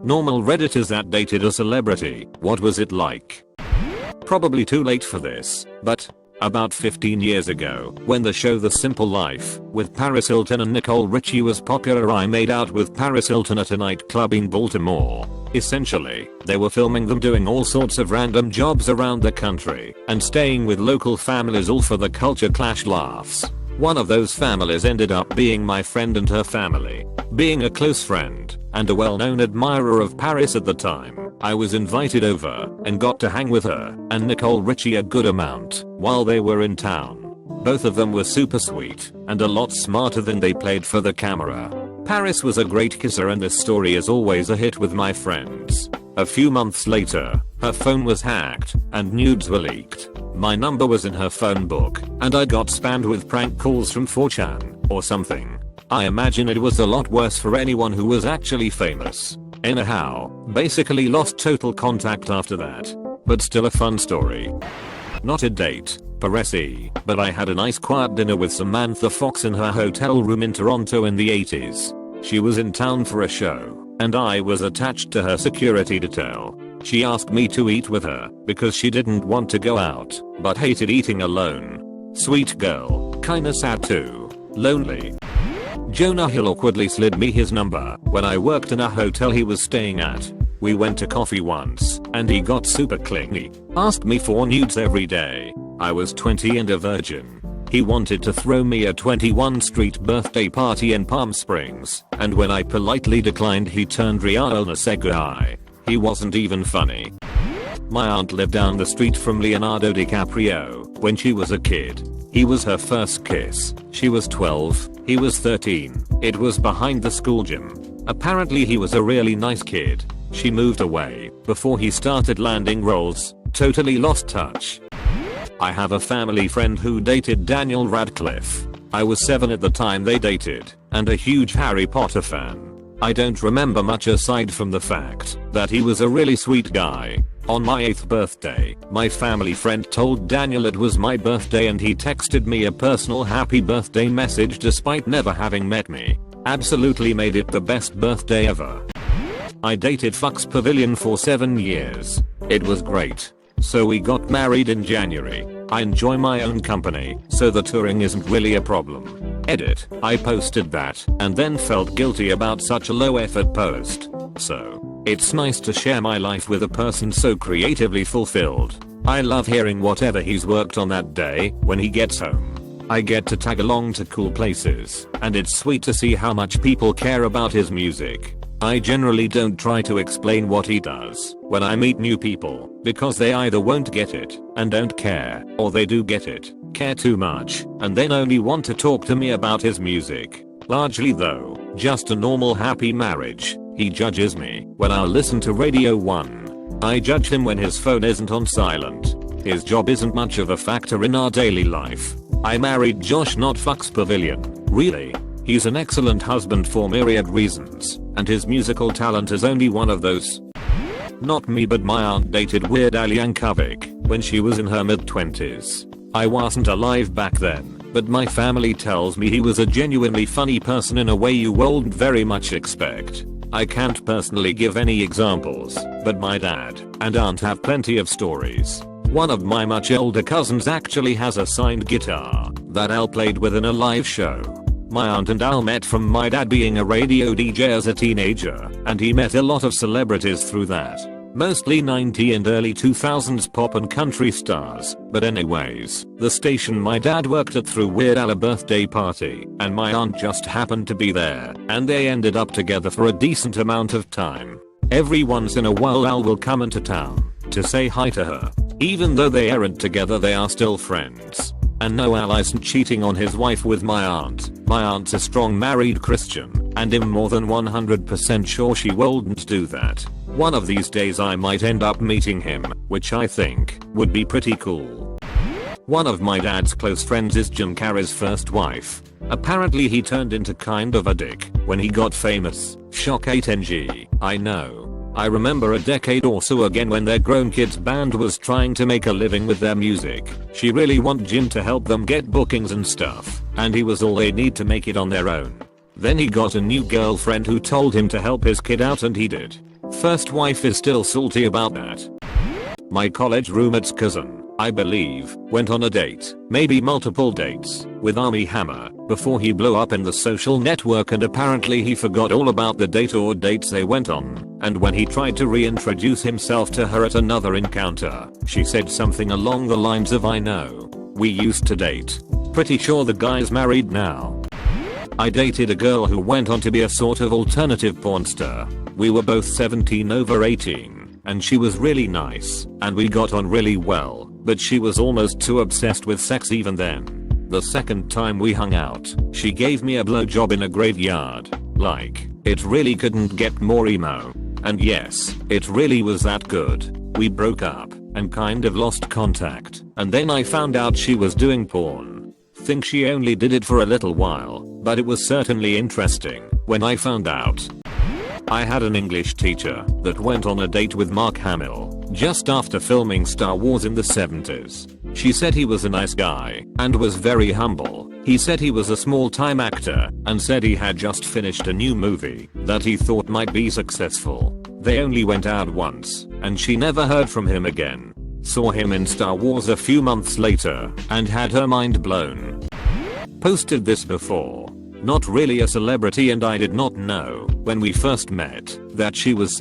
Normal Redditors that dated a celebrity, what was it like? Probably too late for this, but about 15 years ago, when the show The Simple Life with Paris Hilton and Nicole Richie was popular, I made out with Paris Hilton at a nightclub in Baltimore. Essentially, they were filming them doing all sorts of random jobs around the country and staying with local families, all for the culture clash laughs. One of those families ended up being my friend and her family. Being a close friend and a well-known admirer of Paris at the time, I was invited over and got to hang with her and Nicole Richie a good amount while they were in town. Both of them were super sweet and a lot smarter than they played for the camera. Paris was a great kisser and this story is always a hit with my friends. A few months later, her phone was hacked and nudes were leaked. My number was in her phone book and I got spammed with prank calls from 4chan or something. I imagine it was a lot worse for anyone who was actually famous. Anyhow, basically lost total contact after that. But still a fun story. Not a date, Parisi, but I had a nice quiet dinner with Samantha Fox in her hotel room in Toronto in the 80s. She was in town for a show, and I was attached to her security detail. She asked me to eat with her because she didn't want to go out, but hated eating alone. Sweet girl, kinda sad too. Lonely. Jonah Hill awkwardly slid me his number when I worked in a hotel he was staying at. We went to coffee once, and he got super clingy. Asked me for nudes every day. I was 20 and a virgin. He wanted to throw me a 21 Street birthday party in Palm Springs, and when I politely declined he turned real and said goodbye. He wasn't even funny. My aunt lived down the street from Leonardo DiCaprio when she was a kid. He was her first kiss. She was 12, he was 13. It was behind the school gym. Apparently he was a really nice kid. She moved away before he started landing roles, totally lost touch. I have a family friend who dated Daniel Radcliffe. I was 7 at the time they dated, and a huge Harry Potter fan. I don't remember much aside from the fact that he was a really sweet guy. On my 8th birthday, my family friend told Daniel it was my birthday and he texted me a personal happy birthday message despite never having met me. Absolutely made it the best birthday ever. I dated Fox Pavilion for 7 years. It was great. So we got married in January. I enjoy my own company, so the touring isn't really a problem. Edit. I posted that and then felt guilty about such a low effort post. So, it's nice to share my life with a person so creatively fulfilled. I love hearing whatever he's worked on that day when he gets home. I get to tag along to cool places, and it's sweet to see how much people care about his music. I generally don't try to explain what he does when I meet new people, because they either won't get it and don't care, or they do get it, care too much, and then only want to talk to me about his music. Largely though, just a normal happy marriage. He judges me when I'll listen to Radio 1. I judge him when his phone isn't on silent. His job isn't much of a factor in our daily life. I married Josh, not Fox Pavilion. Really? He's an excellent husband for myriad reasons, and his musical talent is only one of those. Not me, but my aunt dated Weird Al Yankovic when she was in her mid-20s. I wasn't alive back then, but my family tells me he was a genuinely funny person in a way you wouldn't very much expect. I can't personally give any examples, but my dad and aunt have plenty of stories. One of my much older cousins actually has a signed guitar that Al played with in a live show. My aunt and Al met from my dad being a radio DJ as a teenager, and he met a lot of celebrities through that. Mostly 90s and early 2000s pop and country stars, but anyways, the station my dad worked at threw Weird Al a birthday party, and my aunt just happened to be there, and they ended up together for a decent amount of time. Every once in a while Al will come into town to say hi to her. Even though they aren't together, they are still friends. And no, Al isn't cheating on his wife with my aunt. My aunt's a strong married Christian, and I'm more than 100% sure she wouldn't do that. One of these days I might end up meeting him, which I think would be pretty cool. One of my dad's close friends is Jim Carrey's first wife. Apparently he turned into kind of a dick when he got famous. Shock 8ng. I know. I remember a decade or so again when their grown kids band was trying to make a living with their music. She really wanted Jim to help them get bookings and stuff, and he was all they need to make it on their own. Then he got a new girlfriend who told him to help his kid out, and he did. First wife is still salty about that. My college roommate's cousin, I believe, went on a date, maybe multiple dates, with Army Hammer, before he blew up in the social network, and apparently he forgot all about the date or dates they went on, and when he tried to reintroduce himself to her at another encounter, she said something along the lines of "I know. We used to date. Pretty sure the guy's married now." I dated a girl who went on to be a sort of alternative porn star. We were both 17 over 18, and she was really nice, and we got on really well, but she was almost too obsessed with sex even then. The second time we hung out, she gave me a blowjob in a graveyard. Like, it really couldn't get more emo. And yes, it really was that good. We broke up, and kind of lost contact, and then I found out she was doing porn. Think she only did it for a little while, but it was certainly interesting when I found out. I had an English teacher that went on a date with Mark Hamill just after filming Star Wars in the 70s. She said he was a nice guy and was very humble. He said he was a small-time actor and said he had just finished a new movie that he thought might be successful. They only went out once and she never heard from him again. Saw him in Star Wars a few months later and had her mind blown. Posted this before. Not really a celebrity, and I did not know when we first met that she was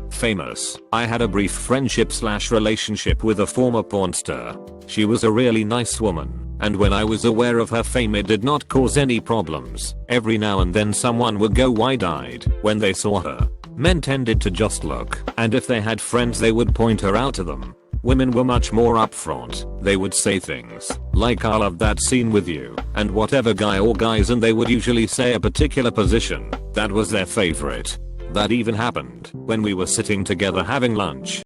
famous. I had a brief friendship/relationship with a former porn star. She was a really nice woman, and when I was aware of her fame it did not cause any problems. Every now and then someone would go wide-eyed when they saw her. Men tended to just look, and if they had friends they would point her out to them. Women were much more upfront. They would say things like "I love that scene with you," and whatever guy or guys, and they would usually say a particular position that was their favorite. That even happened when we were sitting together having lunch.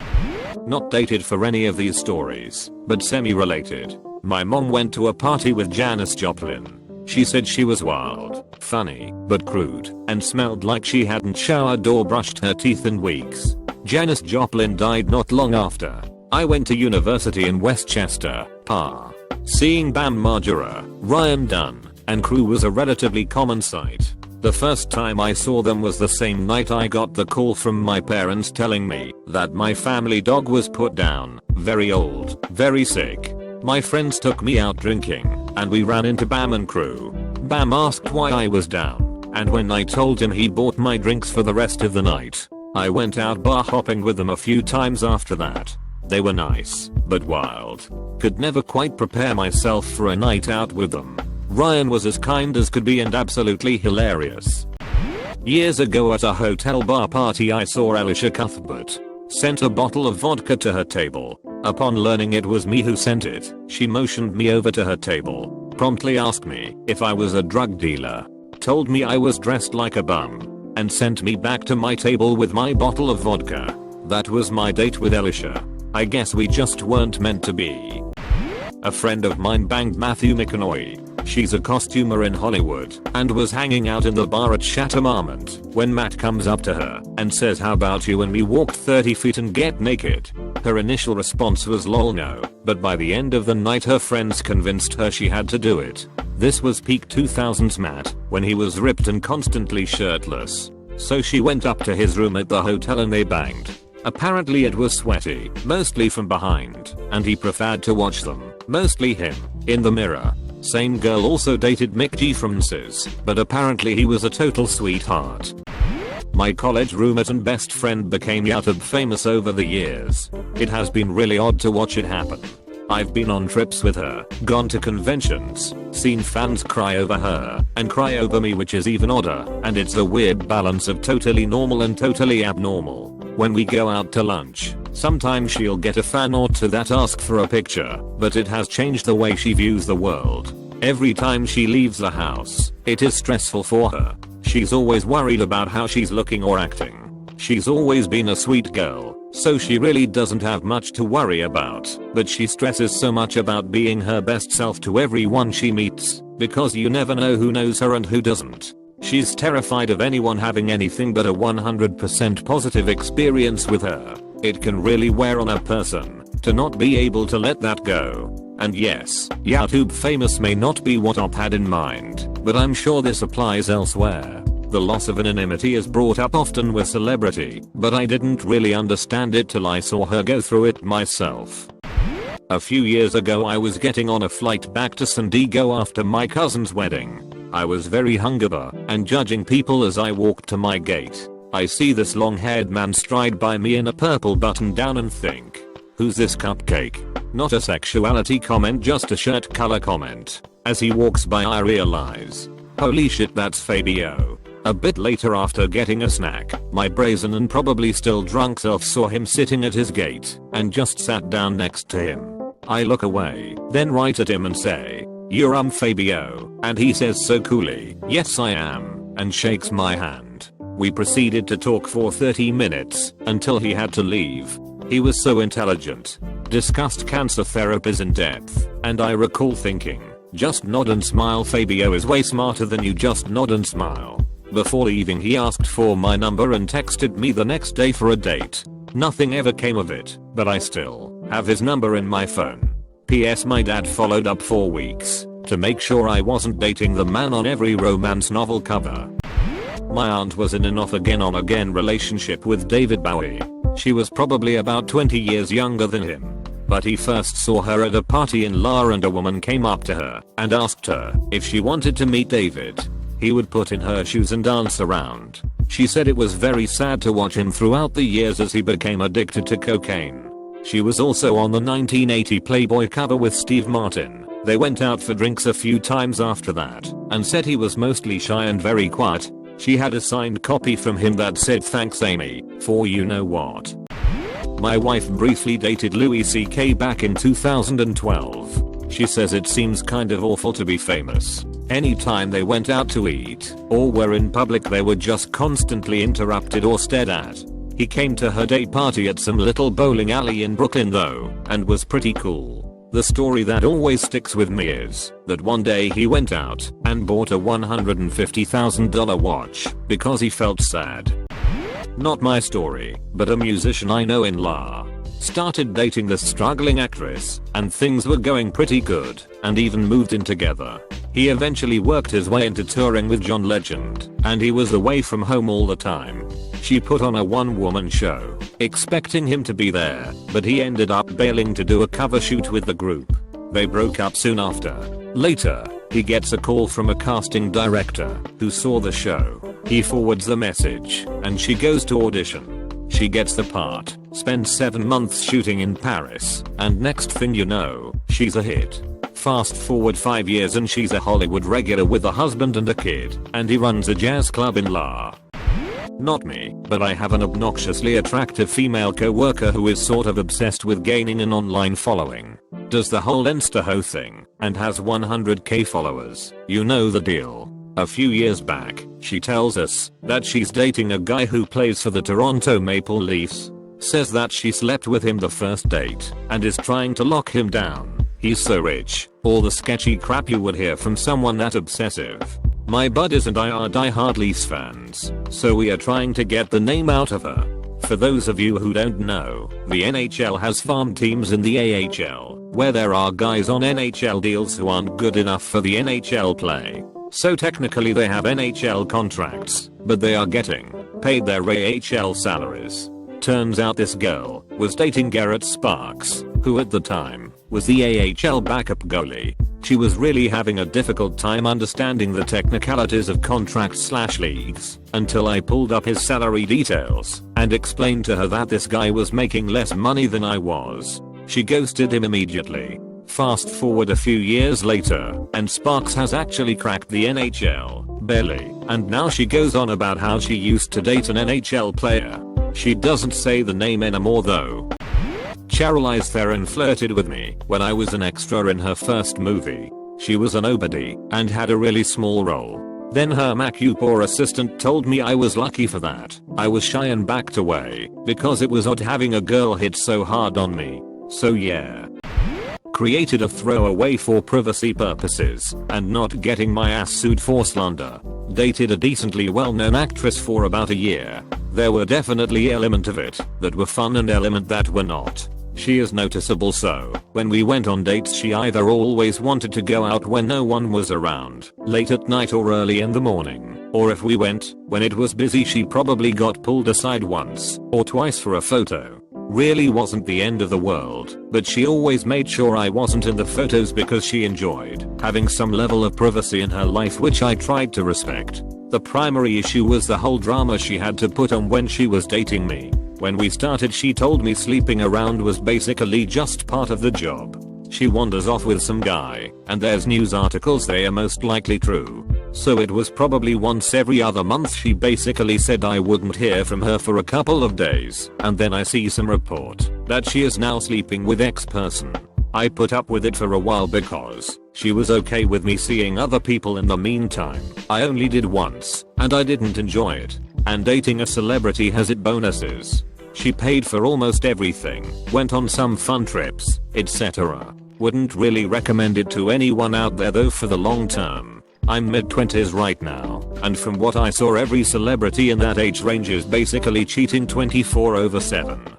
Not dated for any of these stories, but semi-related. My mom went to a party with Janis Joplin. She said she was wild, funny, but crude, and smelled like she hadn't showered or brushed her teeth in weeks. Janis Joplin died not long after. I went to university in Westchester, PA. Seeing Bam Margera, Ryan Dunn, and crew was a relatively common sight. The first time I saw them was the same night I got the call from my parents telling me that my family dog was put down, very old, very sick. My friends took me out drinking, and we ran into Bam and crew. Bam asked why I was down, and when I told him, he bought my drinks for the rest of the night. I went out bar hopping with them a few times after that. They were nice, but wild. Could never quite prepare myself for a night out with them. Ryan was as kind as could be and absolutely hilarious. Years ago at a hotel bar party I saw Alicia Cuthbert sent a bottle of vodka to her table. Upon learning it was me who sent it, she motioned me over to her table, promptly asked me if I was a drug dealer, told me I was dressed like a bum, and sent me back to my table with my bottle of vodka. That was my date with Alicia. I guess we just weren't meant to be. A friend of mine banged Matthew McConaughey. She's a costumer in Hollywood and was hanging out in the bar at Chatham Armand when Matt comes up to her and says, "How about you and me walk 30 feet and get naked?" Her initial response was "lol no," but by the end of the night her friends convinced her she had to do it. This was peak 2000s Matt, when he was ripped and constantly shirtless. So she went up to his room at the hotel and they banged. Apparently it was sweaty, mostly from behind, and he preferred to watch them, mostly him, in the mirror. Same girl also dated Mick G from Sis, but apparently he was a total sweetheart. My college roommate and best friend became YouTube famous over the years. It has been really odd to watch it happen. I've been on trips with her, gone to conventions, seen fans cry over her, and cry over me, which is even odder, and it's a weird balance of totally normal and totally abnormal. When we go out to lunch, sometimes she'll get a fan or two that ask for a picture, but it has changed the way she views the world. Every time she leaves the house, it is stressful for her. She's always worried about how she's looking or acting. She's always been a sweet girl, so she really doesn't have much to worry about, but she stresses so much about being her best self to everyone she meets, because you never know who knows her and who doesn't. She's terrified of anyone having anything but a 100% positive experience with her. It can really wear on a person to not be able to let that go. And yes, YouTube famous may not be what Op had in mind, but I'm sure this applies elsewhere. The loss of anonymity is brought up often with celebrity, but I didn't really understand it till I saw her go through it myself. A few years ago I was getting on a flight back to San Diego after my cousin's wedding. I was very hungover and judging people as I walked to my gate. I see this long-haired man stride by me in a purple button-down and think, who's this cupcake? Not a sexuality comment, just a shirt color comment. As he walks by I realize, holy shit, that's Fabio. A bit later, after getting a snack, my brazen and probably still drunk self saw him sitting at his gate and just sat down next to him. I look away, then right at him and say, "You're Fabio," and he says so coolly, "Yes I am," and shakes my hand. We proceeded to talk for 30 minutes until he had to leave. He was so intelligent, discussed cancer therapies in depth, and I recall thinking, just nod and smile, Fabio is way smarter than you, just nod and smile. Before leaving he asked for my number and texted me the next day for a date. Nothing ever came of it, but I still have his number in my phone. PS, my dad followed up for weeks to make sure I wasn't dating the man on every romance novel cover. My aunt was in an off-again on-again relationship with David Bowie. She was probably about 20 years younger than him. But he first saw her at a party in La and a woman came up to her and asked her if she wanted to meet David. He would put in her shoes and dance around. She said it was very sad to watch him throughout the years as he became addicted to cocaine. She was also on the 1980 Playboy cover with Steve Martin. They went out for drinks a few times after that and said he was mostly shy and very quiet. She had a signed copy from him that said, "Thanks Amy, for you know what." My wife briefly dated Louis C.K. back in 2012. She says it seems kind of awful to be famous. Anytime they went out to eat or were in public they were just constantly interrupted or stared at. He came to her day party at some little bowling alley in Brooklyn though, and was pretty cool. The story that always sticks with me is that one day he went out and bought a $150,000 watch because he felt sad. Not my story, but a musician I know in La started dating this struggling actress and things were going pretty good and even moved in together. He eventually worked his way into touring with John Legend and he was away from home all the time. She put on a one-woman show, expecting him to be there, but he ended up bailing to do a cover shoot with the group. They broke up soon after. Later, he gets a call from a casting director who saw the show. He forwards the message and she goes to audition. She gets the part, spends 7 months shooting in Paris, and next thing you know, she's a hit. Fast forward 5 years and she's a Hollywood regular with a husband and a kid, and he runs a jazz club in La. Not me, but I have an obnoxiously attractive female co-worker who is sort of obsessed with gaining an online following. Does the whole Insta-ho thing, and has 100k followers. You know the deal. A few years back, she tells us that she's dating a guy who plays for the Toronto Maple Leafs. Says that she slept with him the first date and is trying to lock him down. He's so rich, all the sketchy crap you would hear from someone that obsessive. My buddies and I are die-hard Leafs fans, so we are trying to get the name out of her. For those of you who don't know, the NHL has farm teams in the AHL, where there are guys on NHL deals who aren't good enough for the NHL play. So technically they have NHL contracts, but they are getting paid their AHL salaries. Turns out this girl was dating Garrett Sparks, who at the time was the AHL backup goalie. She was really having a difficult time understanding the technicalities of contracts/leagues until I pulled up his salary details and explained to her that this guy was making less money than I was. She ghosted him immediately. Fast forward a few years later, and Sparks has actually cracked the NHL, barely, and now she goes on about how she used to date an NHL player. She doesn't say the name anymore though. Charlize Theron flirted with me when I was an extra in her first movie. She was a nobody and had a really small role. Then her Mac-Upor assistant told me I was lucky for that. I was shy and backed away because it was odd having a girl hit so hard on me. So yeah. Created a throwaway for privacy purposes and not getting my ass sued for slander. Dated a decently well-known actress for about a year. There were definitely elements of it that were fun and elements that were not. She is noticeable, so when we went on dates she either always wanted to go out when no one was around, late at night or early in the morning, or if we went when it was busy she probably got pulled aside once or twice for a photo. Really wasn't the end of the world, but she always made sure I wasn't in the photos because she enjoyed having some level of privacy in her life, which I tried to respect. The primary issue was the whole drama she had to put on when she was dating me. When we started she told me sleeping around was basically just part of the job. She wanders off with some guy, and there's news articles they are most likely true. So it was probably once every other month she basically said I wouldn't hear from her for a couple of days, and then I see some report that she is now sleeping with X person. I put up with it for a while because she was okay with me seeing other people in the meantime. I only did once, and I didn't enjoy it. And dating a celebrity has its bonuses. She paid for almost everything, went on some fun trips, etc. Wouldn't really recommend it to anyone out there though for the long term. I'm mid-20s right now, and from what I saw every celebrity in that age range is basically cheating 24/7.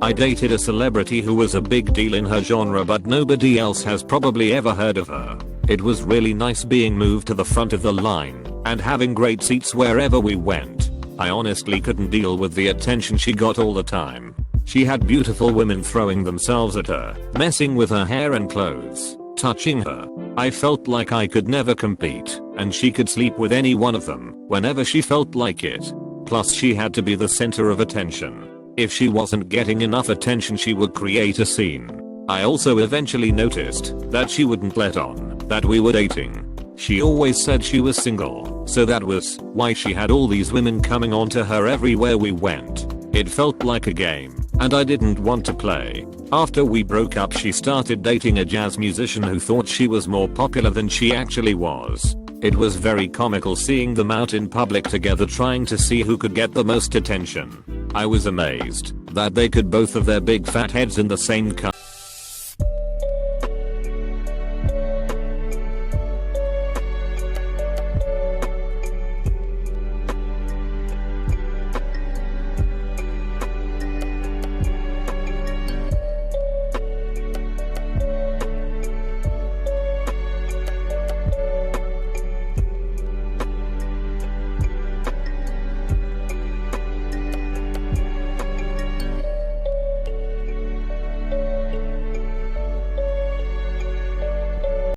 I dated a celebrity who was a big deal in her genre but nobody else has probably ever heard of her. It was really nice being moved to the front of the line and having great seats wherever we went. I honestly couldn't deal with the attention she got all the time. She had beautiful women throwing themselves at her, messing with her hair and clothes, touching her. I felt like I could never compete, and she could sleep with any one of them whenever she felt like it. Plus she had to be the center of attention. If she wasn't getting enough attention she would create a scene. I also eventually noticed that she wouldn't let on that we were dating. She always said she was single, so that was why she had all these women coming on to her everywhere we went. It felt like a game, and I didn't want to play. After we broke up she started dating a jazz musician who thought she was more popular than she actually was. It was very comical seeing them out in public together trying to see who could get the most attention. I was amazed that they could both have their big fat heads in the same car.